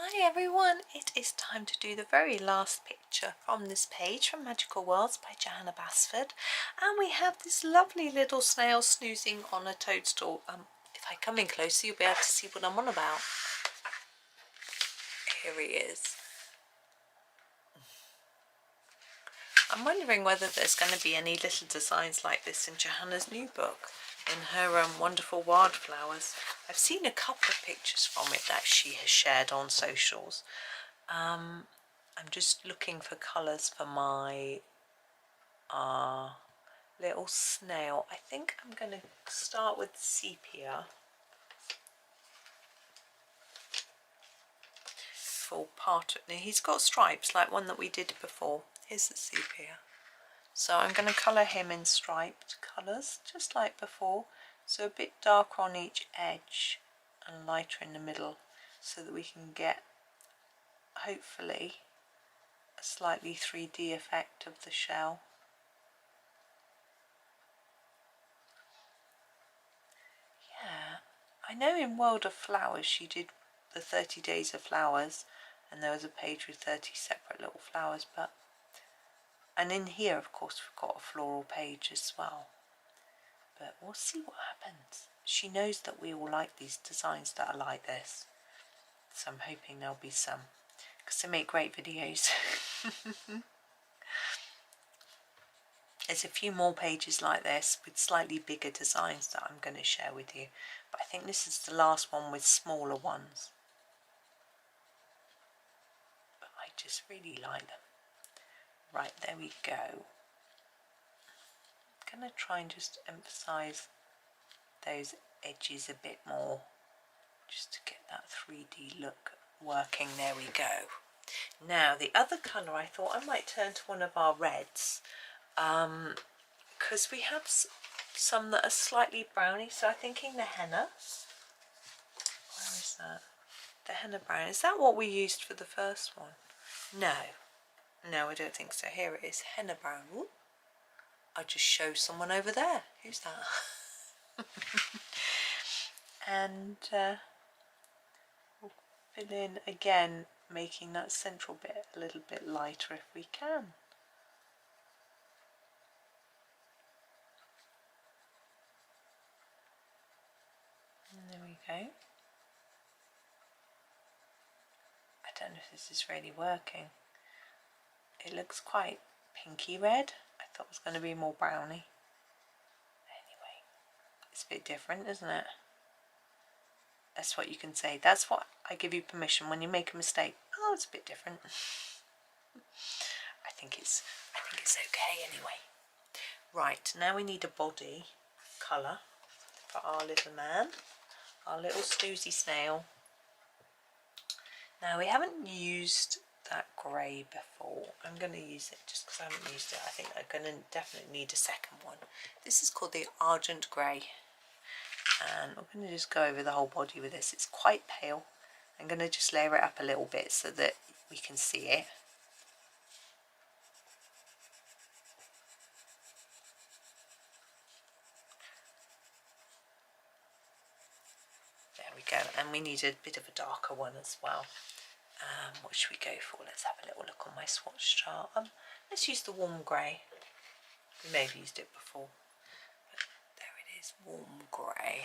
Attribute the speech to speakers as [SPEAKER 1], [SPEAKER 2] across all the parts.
[SPEAKER 1] Hi everyone, it is time to do the very last picture from this page from Magical Worlds by Johanna Basford, and we have this lovely little snail snoozing on a toadstool. If I come in closer you'll be able to see what I'm on about. Here he is. I'm wondering whether there's going to be any little designs like this in Johanna's new book, in her wonderful wildflowers. I've seen a couple of pictures from it that she has shared on socials. I'm just looking for colours for my little snail. I think I'm going to start with sepia for part of, he's got stripes like one that we did before. Here's the sepia. So I'm going to colour him in striped colours just like before, so a bit darker on each edge and lighter in the middle, so that we can get hopefully a slightly 3D effect of the shell. Yeah, I know in World of Flowers she did the 30 Days of Flowers and there was a page with 30 separate little flowers, and in here of course we've got a floral page as well, but we'll see what happens. She knows that we all like these designs that are like this, so I'm hoping there'll be some, because they make great videos. There's a few more pages like this with slightly bigger designs that I'm going to share with you, but I think this is the last one with smaller ones. But I just really like them. Right, there we go. I'm going to try and just emphasise those edges a bit more, just to get that 3D look working. There we go. Now the other colour, I thought I might turn to one of our reds, because we have some that are slightly browny, so I'm thinking the henna. Where is that? The henna brown. Is that what we used for the first one? No, I don't think so. Here it is, henna brown. Ooh. I just showed someone over there. Who's that? And we'll fill in again, making that central bit a little bit lighter if we can. And there we go. I don't know if this is really working. It looks quite pinky red. I thought it was going to be more browny. Anyway, it's a bit different, isn't it? That's what you can say. That's what I give you permission when you make a mistake. Oh, it's a bit different. I think it's okay anyway. Right, now we need a body colour for our little man, our little snoozy snail. Now we haven't used that grey before. I'm going to use it just because I haven't used it. I think I'm going to definitely need a second one. This is called the Argent Grey, and I'm going to just go over the whole body with this. It's quite pale. I'm going to just layer it up a little bit so that we can see it. There we go, and we need a bit of a darker one as well. What should we go for? Let's have a little look on my swatch chart. Let's use the warm grey. We may have used it before, but there it is, warm grey.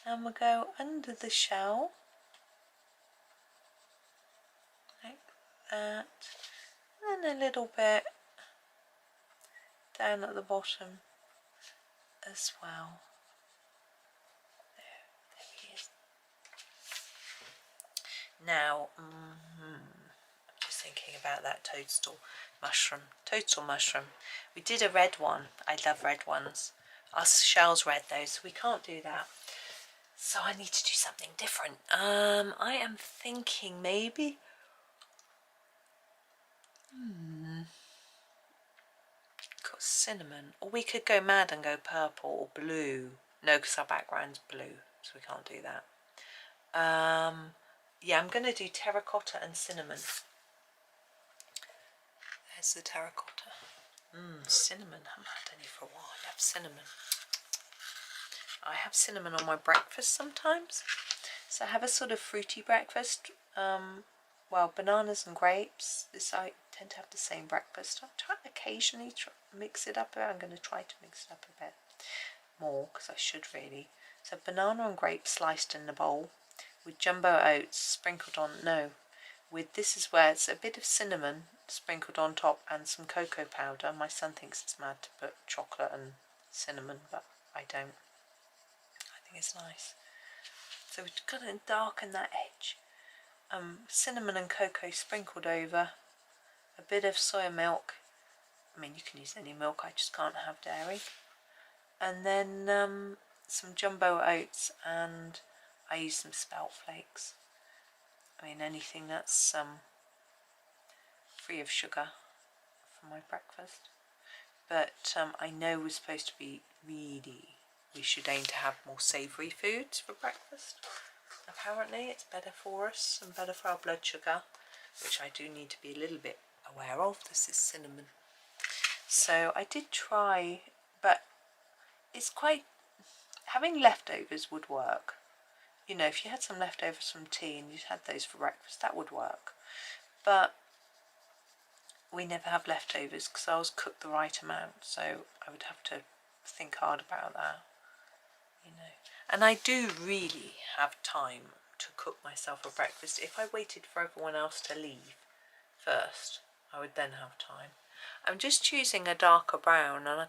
[SPEAKER 1] And we'll go under the shell, like that, and a little bit down at the bottom as well. There he is. Now, I'm just thinking about that toadstool mushroom. We did a red one. I love red ones. Our shell's red though, so we can't do that. So I need to do something different. I am thinking maybe got cinnamon, or we could go mad and go purple or blue. No, because our background's blue, so we can't do that. Yeah, I'm going to do terracotta and cinnamon. There's the terracotta. Cinnamon. I haven't had any for a while. I love cinnamon. I have cinnamon on my breakfast sometimes. So I have a sort of fruity breakfast. Well, bananas and grapes. I tend to have the same breakfast. I try occasionally mix it up. I'm going to try to mix it up a bit more because I should really. So banana and grape sliced in the bowl with jumbo oats sprinkled on. No, with this is where it's a bit of cinnamon sprinkled on top and some cocoa powder. My son thinks it's mad to put chocolate and cinnamon, but I don't. I think it's nice. So we've got to darken that edge. Cinnamon and cocoa sprinkled over, a bit of soya milk. I mean, you can use any milk, I just can't have dairy. And then some jumbo oats, and I use some spelt flakes. I mean, anything that's free of sugar for my breakfast. But I know we're supposed to be we should aim to have more savoury foods for breakfast. Apparently it's better for us and better for our blood sugar, which I do need to be a little bit aware of. This is cinnamon. So I did try, but it's quite, having leftovers would work. You know, if you had some leftovers from tea and you'd had those for breakfast, that would work. But we never have leftovers because I always cook the right amount, so I would have to think hard about that. You know, and I do really have time to cook myself a breakfast. If I waited for everyone else to leave first, I would then have time. I'm just choosing a darker brown, and I'm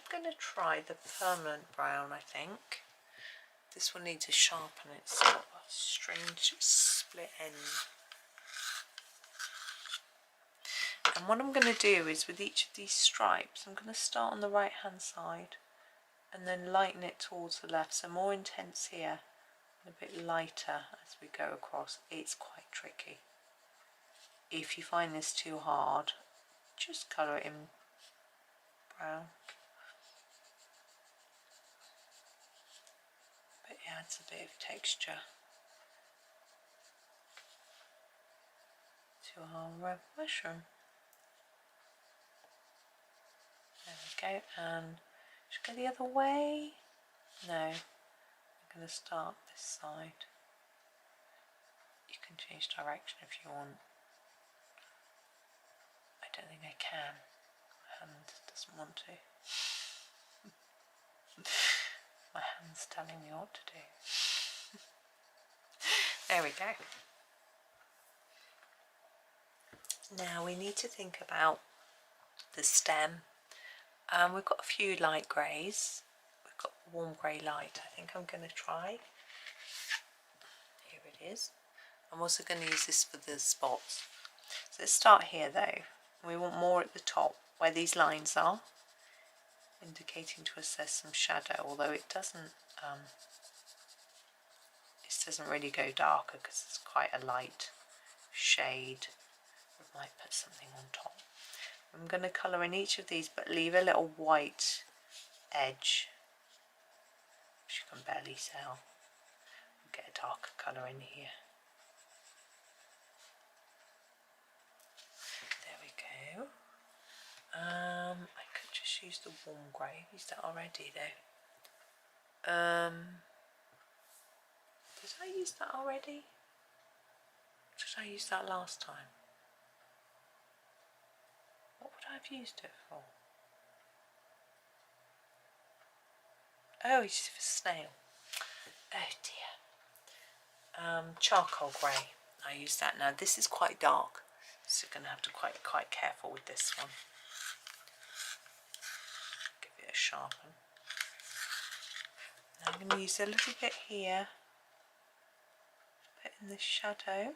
[SPEAKER 1] going to try the permanent brown, I think. This one needs a sharpen. It's got a strange split end. And what I'm going to do is, with each of these stripes, I'm going to start on the right hand side and then lighten it towards the left, so more intense here and a bit lighter as we go across. It's quite tricky. If you find this too hard, just colour it in brown. But it adds a bit of texture to our mushroom. There we go, and should go the other way? No, I'm going to start this side. You can change direction if you want. I don't think I can. My hand doesn't want to. My hand's telling me what to do. There we go. Now we need to think about the stem. We've got a few light greys. We've got warm grey light. I think I'm going to try. Here it is. I'm also going to use this for the spots. So let's start here though. We want more at the top where these lines are, indicating to us there's some shadow, although it doesn't really go darker because it's quite a light shade. We might put something on top. I'm going to colour in each of these, but leave a little white edge, which you can barely tell. We'll get a darker colour in here. There we go. I could just use the warm grey. I've used that already though. Did I use that already? Did I use that last time? What would I have used it for? Oh, it's for snail. Oh dear. Charcoal grey. I use that now. This is quite dark, so you're going to have to be quite careful with this one. Give it a sharpen. Now I'm going to use a little bit here. Put in the shadow.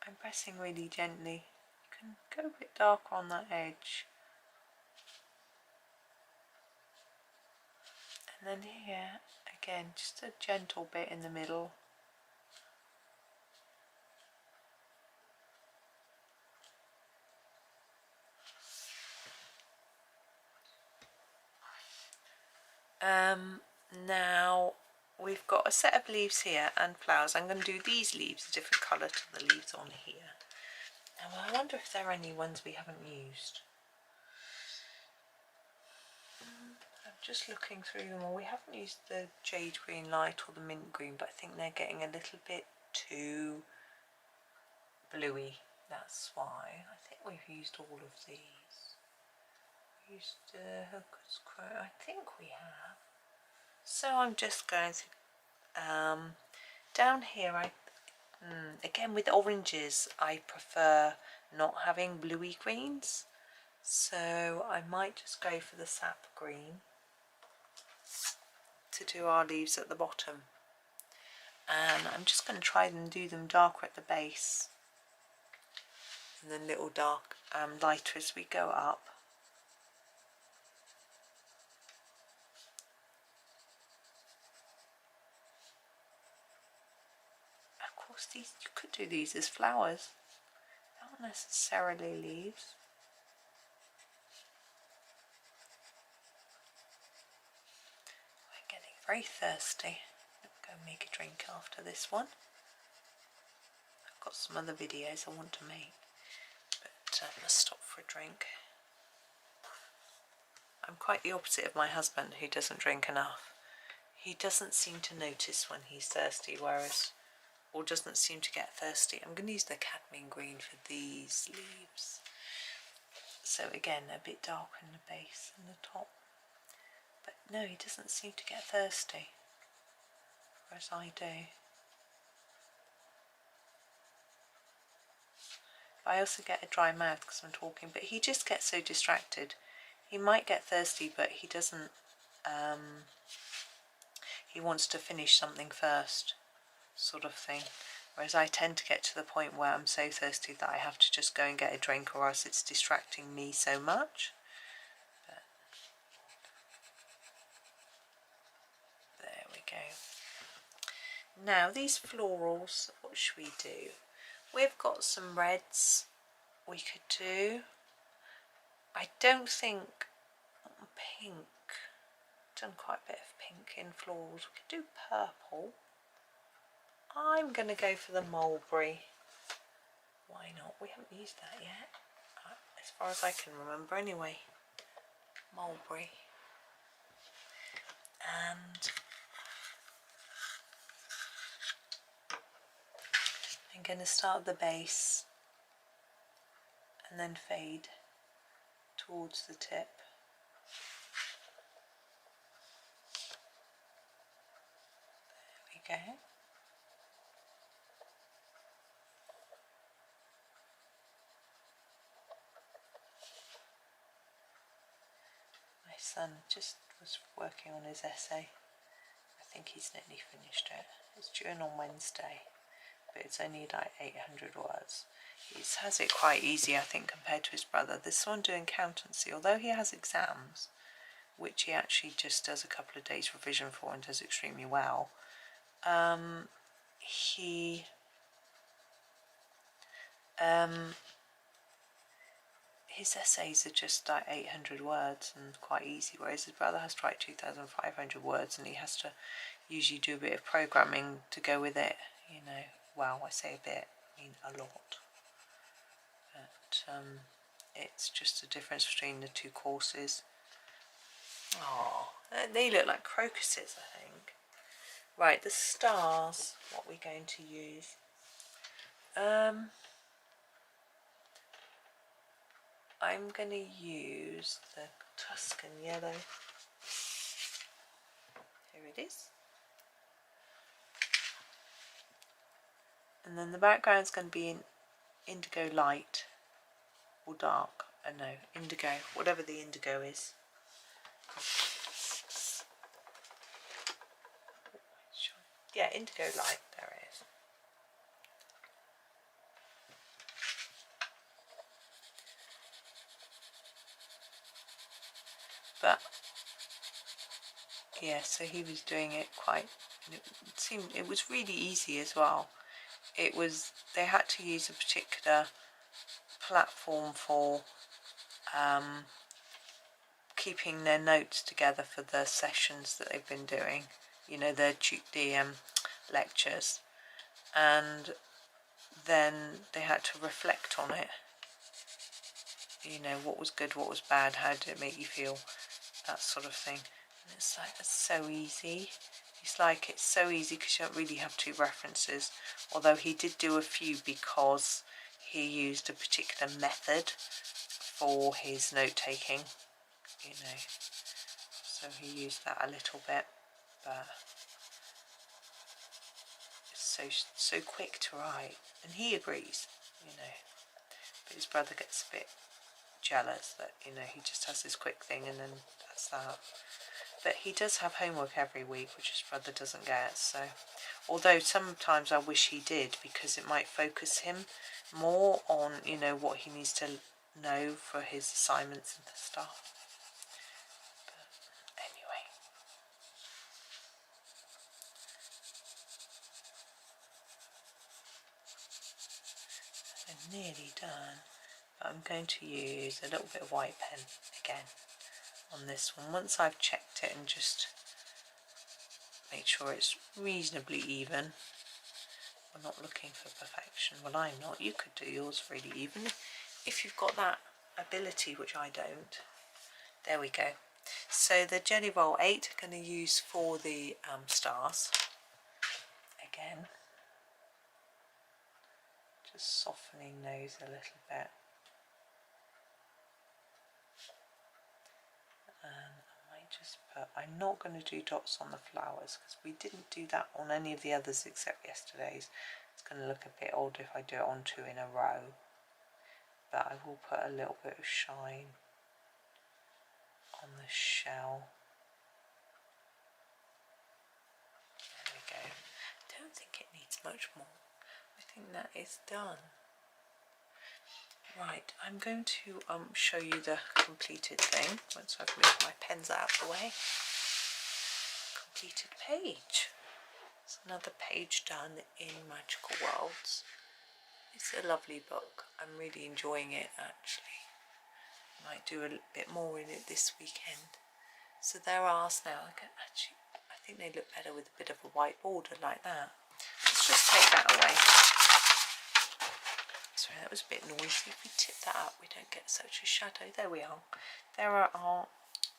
[SPEAKER 1] I'm pressing really gently. You can go a bit darker on that edge. And then here, again, just a gentle bit in the middle. Now we've got a set of leaves here and flowers. I'm going to do these leaves a different colour to the leaves on here. Now I wonder if there are any ones we haven't used. I'm just looking through them all. We haven't used the jade green light or the mint green, but I think they're getting a little bit too bluey. That's why I think we've used all of these. We used Hooker's Crow, I think we have. So I'm just going to down here. Again with oranges, I prefer not having bluey greens, so I might just go for the sap green to do our leaves at the bottom. And I'm just going to try and do them darker at the base and then little dark lighter as we go up. Of course, these, you could do these as flowers, not necessarily leaves. We're getting very thirsty. I'll go make a drink after this one. I've got some other videos I want to make, but I must stop for a drink. I'm quite the opposite of my husband, who doesn't drink enough. He doesn't seem to notice when he's thirsty, or doesn't seem to get thirsty. I'm going to use the cadmium green for these leaves. So again, a bit darker in the base and the top. But no, he doesn't seem to get thirsty, whereas I do. I also get a dry mouth because I'm talking, but he just gets so distracted. He might get thirsty, but he doesn't, he wants to finish something first, sort of thing. Whereas I tend to get to the point where I'm so thirsty that I have to just go and get a drink, or else it's distracting me so much. But there we go. Now these florals, what should we do? We've got some reds we could do. I don't think pink. Done quite a bit of pink in florals. We could do purple. I'm going to go for the mulberry. Why not? We haven't used that yet, as far as I can remember anyway. Mulberry. And I'm going to start at the base and then fade towards the tip. There we go. My son just was working on his essay. I think he's nearly finished it. It's due on Wednesday, but it's only like 800 words. He has it quite easy, I think, compared to his brother. This one doing accountancy, although he has exams, which he actually just does a couple of days revision for and does extremely well. His essays are just like 800 words and quite easy, whereas his brother has to write 2,500 words and he has to usually do a bit of programming to go with it, you know. Well, I say a bit, I mean a lot. But it's just a difference between the two courses. Oh, they look like crocuses, I think. Right, the stars, what we're going to use. I'm going to use the Tuscan yellow. Here it is. And then the background's going to be in indigo light or dark. No, indigo, whatever the indigo is. Yeah, indigo light, there it is. But yeah, so he was doing it quite, it was really easy as well. They had to use a particular platform for keeping their notes together for the sessions that they've been doing, you know, the lectures, and then they had to reflect on it, you know, what was good, what was bad, how did it make you feel, that sort of thing. It's like, it's so easy. It's like, it's so easy because you don't really have two references, although he did do a few because he used a particular method for his note-taking, you know, so he used that a little bit, but it's so quick to write, and he agrees, you know, but his brother gets a bit jealous that, you know, he just has this quick thing and then that's that. But he does have homework every week, which his brother doesn't get, so although sometimes I wish he did, because it might focus him more on, you know, what he needs to know for his assignments and stuff. But anyway, I'm nearly done, but I'm going to use a little bit of white pen again on this one, once I've checked it and just make sure it's reasonably even. We're not looking for perfection. Well, I'm not. You could do yours really even if you've got that ability, which I don't. There we go. So the Jelly Roll 8 I'm going to use for the stars. Again, just softening those a little bit. And I might just put, I'm not going to do dots on the flowers because we didn't do that on any of the others except yesterday's. It's going to look a bit odd if I do it on two in a row, but I will put a little bit of shine on the shell. There we go. I don't think it needs much more. I think that is done. Right, I'm going to show you the completed thing once I've moved my pens out of the way. Completed page. It's another page done in Magical Worlds. It's a lovely book. I'm really enjoying it actually. Might do a bit more in it this weekend. So there are snails. Actually, I think they look better with a bit of a white border like that. Let's just take that away. Sorry, that was a bit noisy. If we tip that up, we don't get such a shadow. There we are. There are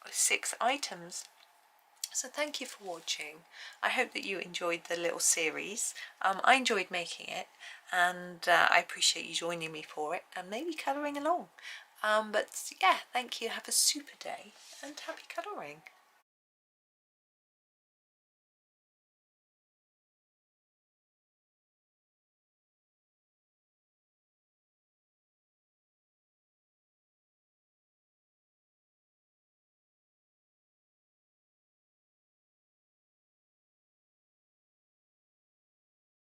[SPEAKER 1] 6 items. So thank you for watching. I hope that you enjoyed the little series. I enjoyed making it, and I appreciate you joining me for it and maybe colouring along. But yeah, thank you. Have a super day and happy colouring.